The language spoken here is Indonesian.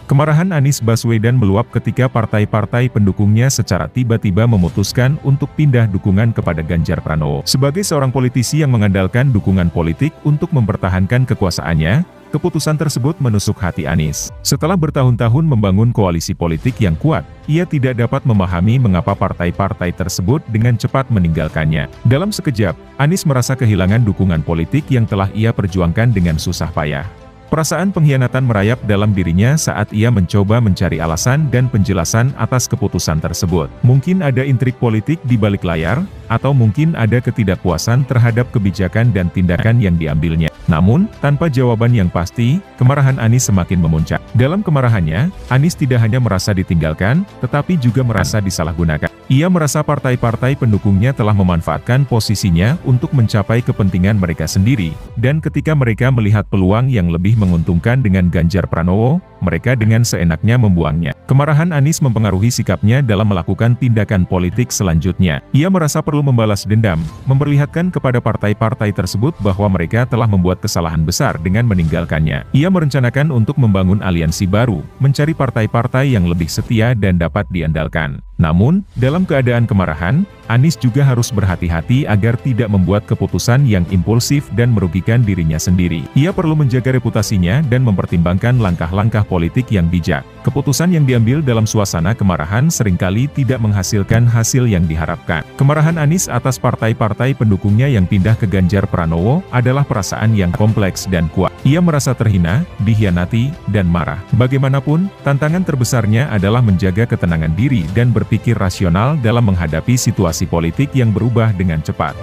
Kemarahan Anies Baswedan meluap ketika partai-partai pendukungnya secara tiba-tiba memutuskan untuk pindah dukungan kepada Ganjar Pranowo. Sebagai seorang politisi yang mengandalkan dukungan politik untuk mempertahankan kekuasaannya, keputusan tersebut menusuk hati Anies. Setelah bertahun-tahun membangun koalisi politik yang kuat, ia tidak dapat memahami mengapa partai-partai tersebut dengan cepat meninggalkannya. Dalam sekejap, Anies merasa kehilangan dukungan politik yang telah ia perjuangkan dengan susah payah. Perasaan pengkhianatan merayap dalam dirinya saat ia mencoba mencari alasan dan penjelasan atas keputusan tersebut. Mungkin ada intrik politik di balik layar, atau mungkin ada ketidakpuasan terhadap kebijakan dan tindakan yang diambilnya. Namun, tanpa jawaban yang pasti, kemarahan Anies semakin memuncak. Dalam kemarahannya, Anies tidak hanya merasa ditinggalkan, tetapi juga merasa disalahgunakan. Ia merasa partai-partai pendukungnya telah memanfaatkan posisinya untuk mencapai kepentingan mereka sendiri, dan ketika mereka melihat peluang yang lebih menguntungkan dengan Ganjar Pranowo, mereka dengan seenaknya membuangnya. Kemarahan Anies mempengaruhi sikapnya dalam melakukan tindakan politik selanjutnya. Ia merasa perlu membalas dendam, memperlihatkan kepada partai-partai tersebut bahwa mereka telah membuat kesalahan besar dengan meninggalkannya. Ia merencanakan untuk membangun aliansi baru, mencari partai-partai yang lebih setia dan dapat diandalkan. Namun, dalam keadaan kemarahan, Anies juga harus berhati-hati agar tidak membuat keputusan yang impulsif dan merugikan dirinya sendiri. Ia perlu menjaga reputasinya dan mempertimbangkan langkah-langkah politik yang bijak. Keputusan yang diambil dalam suasana kemarahan seringkali tidak menghasilkan hasil yang diharapkan. Kemarahan Anies atas partai-partai pendukungnya yang pindah ke Ganjar Pranowo adalah perasaan yang kompleks dan kuat. Ia merasa terhina, dikhianati, dan marah. Bagaimanapun, tantangan terbesarnya adalah menjaga ketenangan diri dan berpikir rasional dalam menghadapi situasi politik yang berubah dengan cepat.